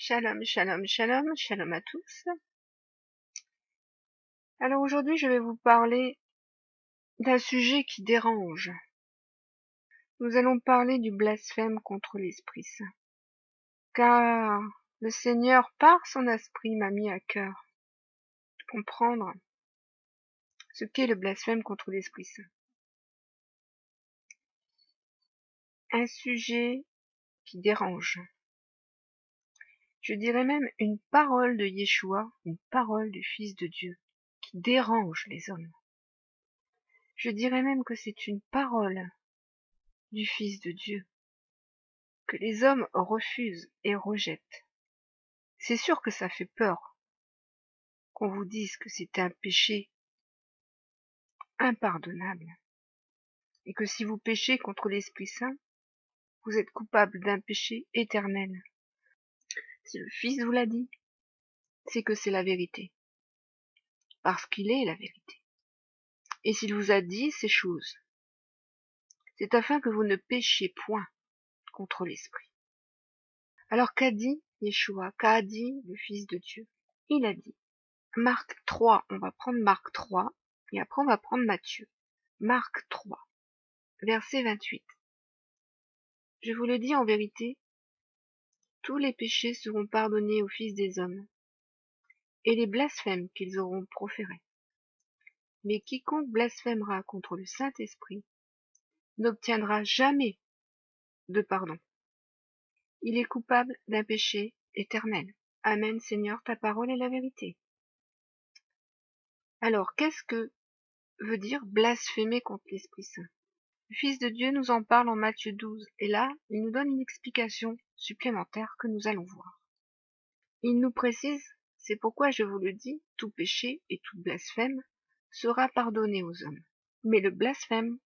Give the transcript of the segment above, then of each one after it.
Shalom, shalom, shalom, shalom à tous. Alors aujourd'hui, je vais vous parler d'un sujet qui dérange. Nous allons parler du blasphème contre l'Esprit Saint. Car le Seigneur, par son esprit, m'a mis à cœur de comprendre ce qu'est le blasphème contre l'Esprit Saint. Un sujet qui dérange. Je dirais même une parole de Yeshua, une parole du Fils de Dieu, qui dérange les hommes. Je dirais même que c'est une parole du Fils de Dieu que les hommes refusent et rejettent. C'est sûr que ça fait peur qu'on vous dise que c'est un péché impardonnable et que si vous péchez contre l'Esprit Saint, vous êtes coupable d'un péché éternel. Si le Fils vous l'a dit, c'est que c'est la vérité, parce qu'il est la vérité. Et s'il vous a dit ces choses, c'est afin que vous ne péchiez point contre l'Esprit. Alors qu'a dit Yeshua, qu'a dit le Fils de Dieu? Il a dit, Marc 3, on va prendre Marc 3, et après on va prendre Matthieu. Marc 3, verset 28. Je vous le dis en vérité, tous les péchés seront pardonnés aux fils des hommes, et les blasphèmes qu'ils auront proférés. Mais quiconque blasphémera contre le Saint-Esprit n'obtiendra jamais de pardon. Il est coupable d'un péché éternel. Amen, Seigneur, ta parole est la vérité. Alors, qu'est-ce que veut dire blasphémer contre l'Esprit Saint? Le Fils de Dieu nous en parle en Matthieu 12, et là, il nous donne une explication supplémentaire que nous allons voir. Il nous précise, c'est pourquoi je vous le dis, tout péché et tout blasphème sera pardonné aux hommes. Mais le blasphème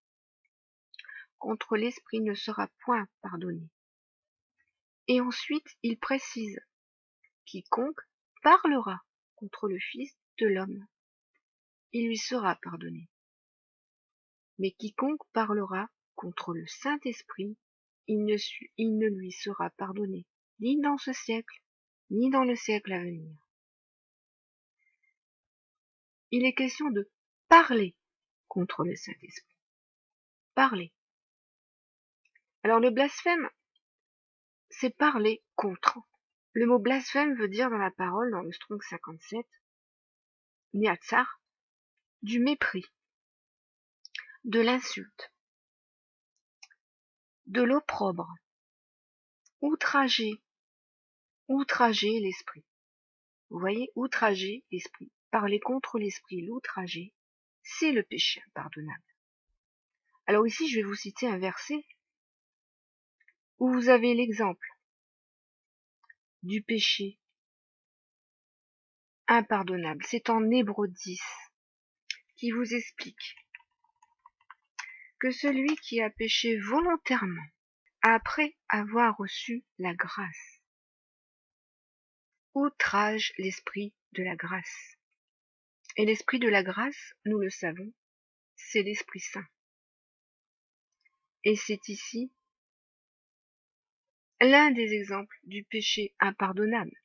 contre l'Esprit ne sera point pardonné. Et ensuite, il précise, quiconque parlera contre le Fils de l'homme, il lui sera pardonné. Mais quiconque parlera contre le Saint-Esprit, il ne lui sera pardonné, ni dans ce siècle, ni dans le siècle à venir. Il est question de parler contre le Saint-Esprit. Parler. Alors le blasphème, c'est parler contre. Le mot blasphème veut dire dans la parole, dans le Strong 57, niatsar, du mépris, de l'insulte, de l'opprobre, outrager l'esprit. Vous voyez, outrager l'esprit, parler contre l'esprit, l'outrager, c'est le péché impardonnable. Alors ici, je vais vous citer un verset où vous avez l'exemple du péché impardonnable. C'est en Hébreux 10 qui vous explique que celui qui a péché volontairement après avoir reçu la grâce outrage l'esprit de la grâce. Et l'esprit de la grâce, nous le savons, c'est l'Esprit Saint. Et c'est ici l'un des exemples du péché impardonnable.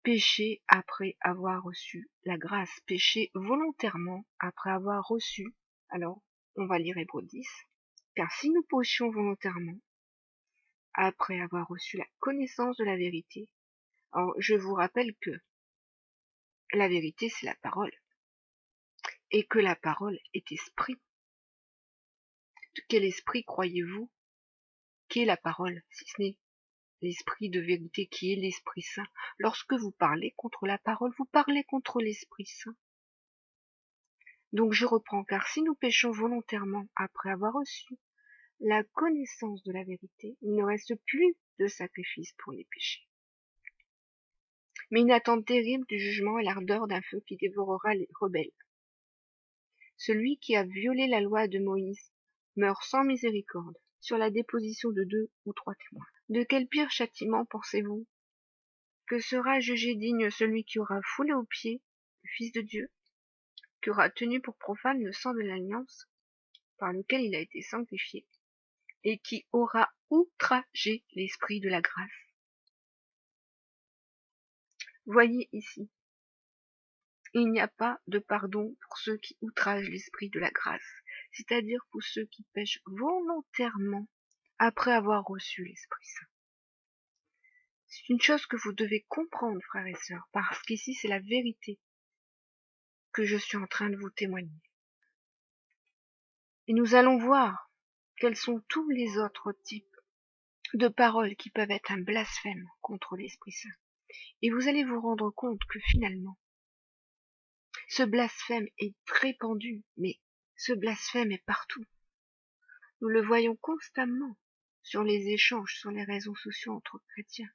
Péché après avoir reçu la grâce, péché volontairement après avoir reçu. Alors, on va lire Hébreux 10. Car si nous péchions volontairement après avoir reçu la connaissance de la vérité, alors je vous rappelle que la vérité c'est la parole, et que la parole est esprit. De quel esprit croyez-vous qu'est la parole, si ce n'est l'esprit de vérité qui est l'Esprit Saint? Lorsque vous parlez contre la parole, vous parlez contre l'Esprit Saint. Donc je reprends, car si nous péchons volontairement après avoir reçu la connaissance de la vérité, il ne reste plus de sacrifice pour les péchés, mais une attente terrible du jugement et l'ardeur d'un feu qui dévorera les rebelles. Celui qui a violé la loi de Moïse meurt sans miséricorde, sur la déposition de 2 ou 3 témoins. De quel pire châtiment pensez-vous que sera jugé digne celui qui aura foulé aux pieds le Fils de Dieu, qui aura tenu pour profane le sang de l'alliance par lequel il a été sanctifié, et qui aura outragé l'esprit de la grâce? Voyez ici, il n'y a pas de pardon pour ceux qui outragent l'esprit de la grâce, c'est-à-dire pour ceux qui pêchent volontairement après avoir reçu l'Esprit Saint. C'est une chose que vous devez comprendre, frères et sœurs, parce qu'ici c'est la vérité que je suis en train de vous témoigner. Et nous allons voir quels sont tous les autres types de paroles qui peuvent être un blasphème contre l'Esprit Saint. Et vous allez vous rendre compte que finalement, ce blasphème est répandu, mais ce blasphème est partout. Nous le voyons constamment sur les échanges, sur les réseaux sociaux entre chrétiens.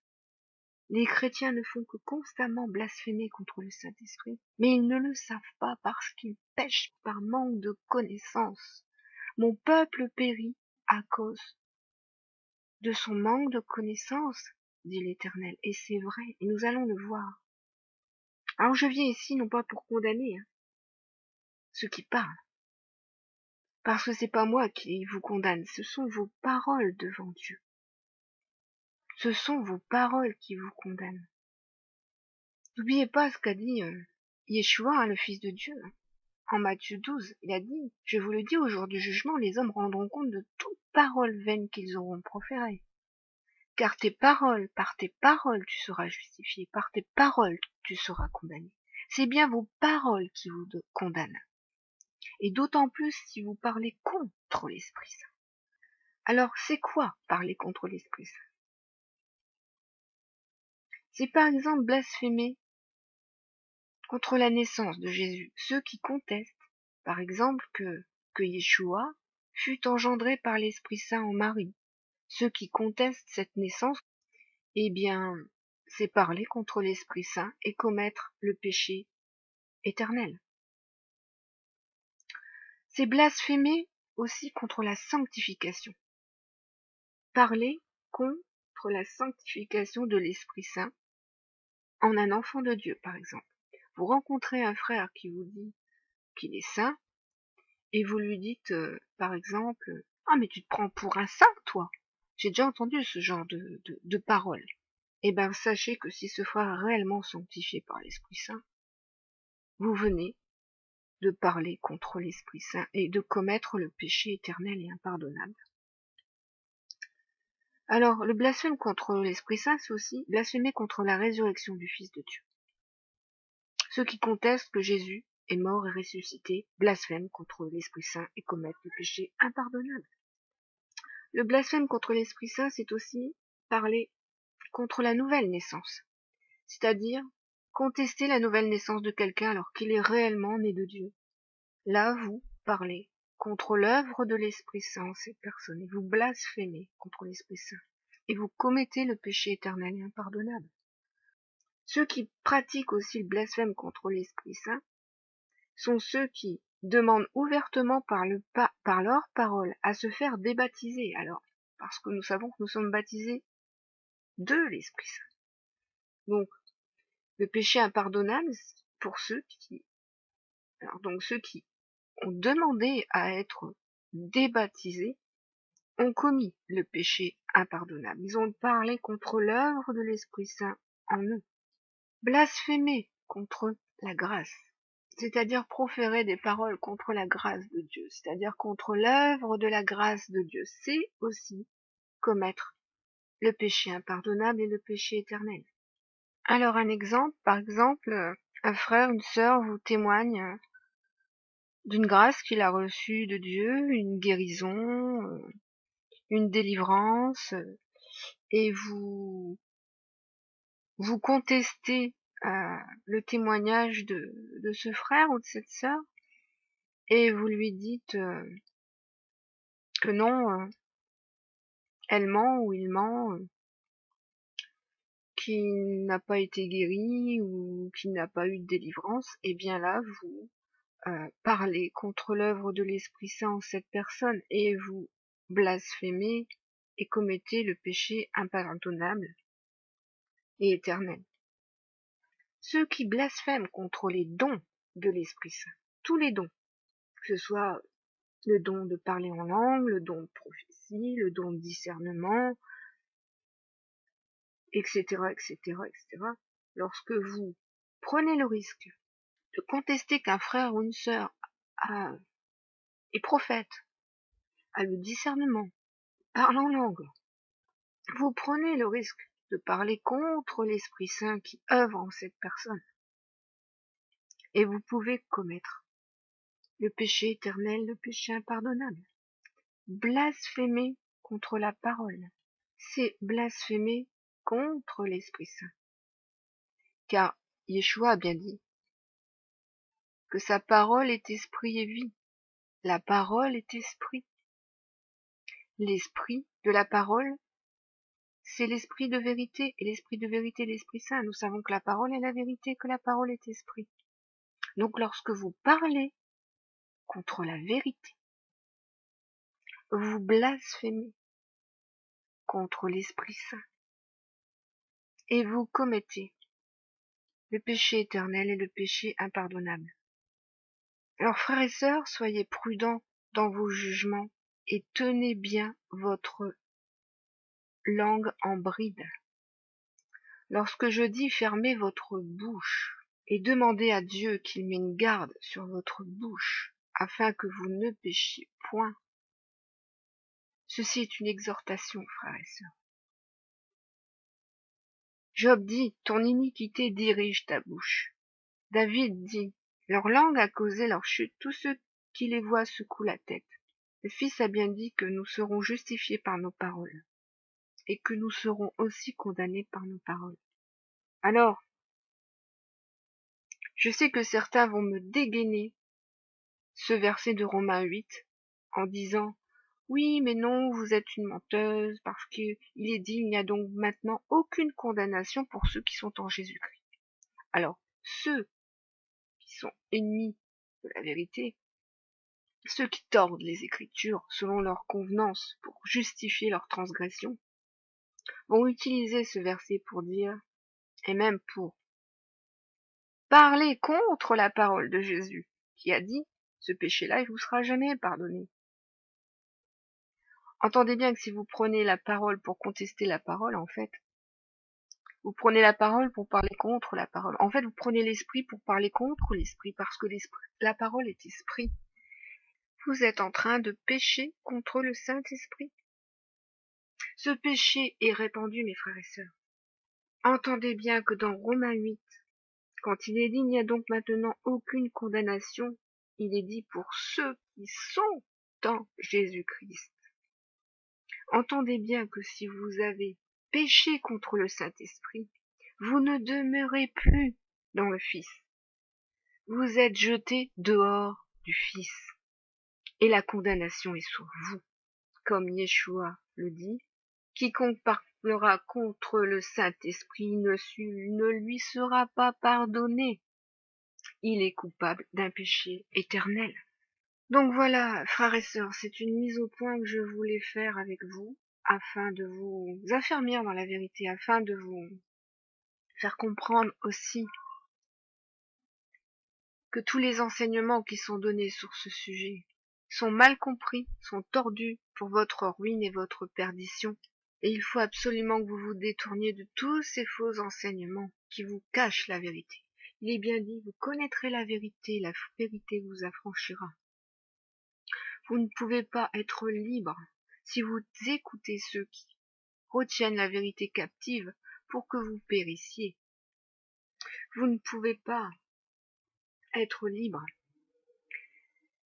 Les chrétiens ne font que constamment blasphémer contre le Saint-Esprit, mais ils ne le savent pas parce qu'ils pêchent par manque de connaissance. Mon peuple périt à cause de son manque de connaissance, dit l'Éternel, et c'est vrai, et nous allons le voir. Alors je viens ici non pas pour condamner ceux qui parlent, parce que c'est pas moi qui vous condamne, ce sont vos paroles devant Dieu. Ce sont vos paroles qui vous condamnent. N'oubliez pas ce qu'a dit Yeshua, le Fils de Dieu. En Matthieu 12, il a dit, je vous le dis, au jour du jugement, les hommes rendront compte de toute parole vaine qu'ils auront proférée. Car par tes paroles, tu seras justifié, par tes paroles, tu seras condamné. C'est bien vos paroles qui vous condamnent. Et d'autant plus si vous parlez contre l'Esprit Saint. Alors, c'est quoi parler contre l'Esprit Saint? C'est par exemple blasphémer contre la naissance de Jésus. Ceux qui contestent, par exemple, que Yeshua fut engendré par l'Esprit Saint en Marie. Ceux qui contestent cette naissance, eh bien, c'est parler contre l'Esprit Saint et commettre le péché éternel. C'est blasphémer aussi contre la sanctification. Parler contre la sanctification de l'Esprit Saint en un enfant de Dieu, par exemple. Vous rencontrez un frère qui vous dit qu'il est saint, et vous lui dites, par exemple, ah mais tu te prends pour un saint, toi. J'ai déjà entendu ce genre de paroles. Eh bien, sachez que si ce frère est réellement sanctifié par l'Esprit Saint, vous venez de parler contre l'Esprit Saint et de commettre le péché éternel et impardonnable. Alors, le blasphème contre l'Esprit Saint, c'est aussi blasphémer contre la résurrection du Fils de Dieu. Ceux qui contestent que Jésus est mort et ressuscité blasphèment contre l'Esprit Saint et commettent le péché impardonnable. Le blasphème contre l'Esprit Saint, c'est aussi parler contre la nouvelle naissance, c'est-à-dire contester la nouvelle naissance de quelqu'un alors qu'il est réellement né de Dieu. Là, vous parlez contre l'œuvre de l'Esprit Saint en cette personne, et vous blasphémez contre l'Esprit Saint, et vous commettez le péché éternel et impardonnable. Ceux qui pratiquent aussi le blasphème contre l'Esprit Saint sont ceux qui demandent ouvertement par leurs paroles à se faire débaptiser. Alors, parce que nous savons que nous sommes baptisés de l'Esprit Saint. Donc, le péché impardonnable pour ceux qui ont demandé à être débaptisés ont commis le péché impardonnable. Ils ont parlé contre l'œuvre de l'Esprit Saint en eux. Blasphémer contre la grâce, c'est-à-dire proférer des paroles contre la grâce de Dieu, c'est-à-dire contre l'œuvre de la grâce de Dieu, c'est aussi commettre le péché impardonnable et le péché éternel. Alors un exemple, par exemple, un frère, une sœur vous témoigne d'une grâce qu'il a reçue de Dieu, une guérison, une délivrance, et vous contestez le témoignage de ce frère ou de cette sœur, et vous lui dites que non, elle ment ou il ment, qu'il n'a pas été guéri ou qu'il n'a pas eu de délivrance, et bien là, vous parlez contre l'œuvre de l'Esprit Saint en cette personne, et vous blasphémez et commettez le péché impardonnable et éternel. Ceux qui blasphèment contre les dons de l'Esprit Saint, tous les dons, que ce soit le don de parler en langue, le don de prophétie, le don de discernement, etc., etc., etc., lorsque vous prenez le risque de contester qu'un frère ou une sœur est prophète, a le discernement, parle en langue, vous prenez le risque de parler contre l'Esprit Saint qui œuvre en cette personne. Et vous pouvez commettre le péché éternel, le péché impardonnable. Blasphémer contre la parole, c'est blasphémer contre l'Esprit Saint. Car Yeshua a bien dit que sa parole est esprit et vie. La parole est esprit. L'esprit de la parole, c'est l'esprit de vérité. Et l'esprit de vérité, l'Esprit Saint. Nous savons que la parole est la vérité, que la parole est esprit. Donc lorsque vous parlez contre la vérité, vous blasphémez contre l'Esprit Saint. Et vous commettez le péché éternel et le péché impardonnable. Alors frères et sœurs, soyez prudents dans vos jugements et tenez bien votre langue en bride. Lorsque je dis fermez votre bouche et demandez à Dieu qu'il mette une garde sur votre bouche afin que vous ne péchiez point, ceci est une exhortation, frères et sœurs. Job dit, ton iniquité dirige ta bouche. David dit, leur langue a causé leur chute, tous ceux qui les voient secouent la tête. Le Fils a bien dit que nous serons justifiés par nos paroles, et que nous serons aussi condamnés par nos paroles. Alors, je sais que certains vont me dégainer ce verset de Romains 8 en disant « Oui, mais non, vous êtes une menteuse, parce qu'il est dit, il n'y a donc maintenant aucune condamnation pour ceux qui sont en Jésus-Christ. » Alors, ceux qui sont ennemis de la vérité, ceux qui tordent les Écritures selon leur convenance pour justifier leur transgression, vont utiliser ce verset pour dire, et même pour parler contre la parole de Jésus, qui a dit, ce péché-là, il vous sera jamais pardonné. Entendez bien que si vous prenez la parole pour contester la parole, en fait, vous prenez la parole pour parler contre la parole. En fait, vous prenez l'esprit pour parler contre l'esprit, parce que la parole est esprit. Vous êtes en train de pécher contre le Saint-Esprit. Ce péché est répandu, mes frères et sœurs. Entendez bien que dans Romains 8, quand il est dit, il n'y a donc maintenant aucune condamnation, il est dit pour ceux qui sont dans Jésus-Christ. Entendez bien que si vous avez péché contre le Saint-Esprit, vous ne demeurez plus dans le Fils. Vous êtes jetés dehors du Fils. Et la condamnation est sur vous. Comme Yeshua le dit, quiconque parlera contre le Saint-Esprit ne lui sera pas pardonné. Il est coupable d'un péché éternel. Donc voilà, frères et sœurs, c'est une mise au point que je voulais faire avec vous, afin de vous affermir dans la vérité, afin de vous faire comprendre aussi que tous les enseignements qui sont donnés sur ce sujet sont mal compris, sont tordus pour votre ruine et votre perdition. Et il faut absolument que vous vous détourniez de tous ces faux enseignements qui vous cachent la vérité. Il est bien dit, vous connaîtrez la vérité vous affranchira. Vous ne pouvez pas être libre si vous écoutez ceux qui retiennent la vérité captive pour que vous périssiez. Vous ne pouvez pas être libre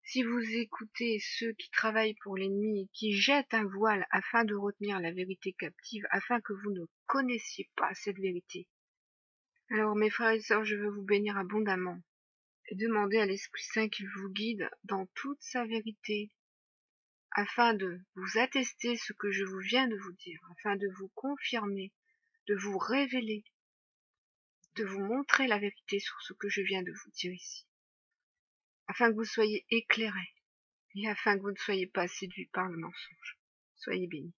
si vous écoutez ceux qui travaillent pour l'ennemi et qui jettent un voile afin de retenir la vérité captive, afin que vous ne connaissiez pas cette vérité. Alors mes frères et sœurs, je veux vous bénir abondamment et demander à l'Esprit Saint qu'il vous guide dans toute sa vérité, afin de vous attester ce que je vous viens de vous dire, afin de vous confirmer, de vous révéler, de vous montrer la vérité sur ce que je viens de vous dire ici, afin que vous soyez éclairés et afin que vous ne soyez pas séduits par le mensonge. Soyez bénis.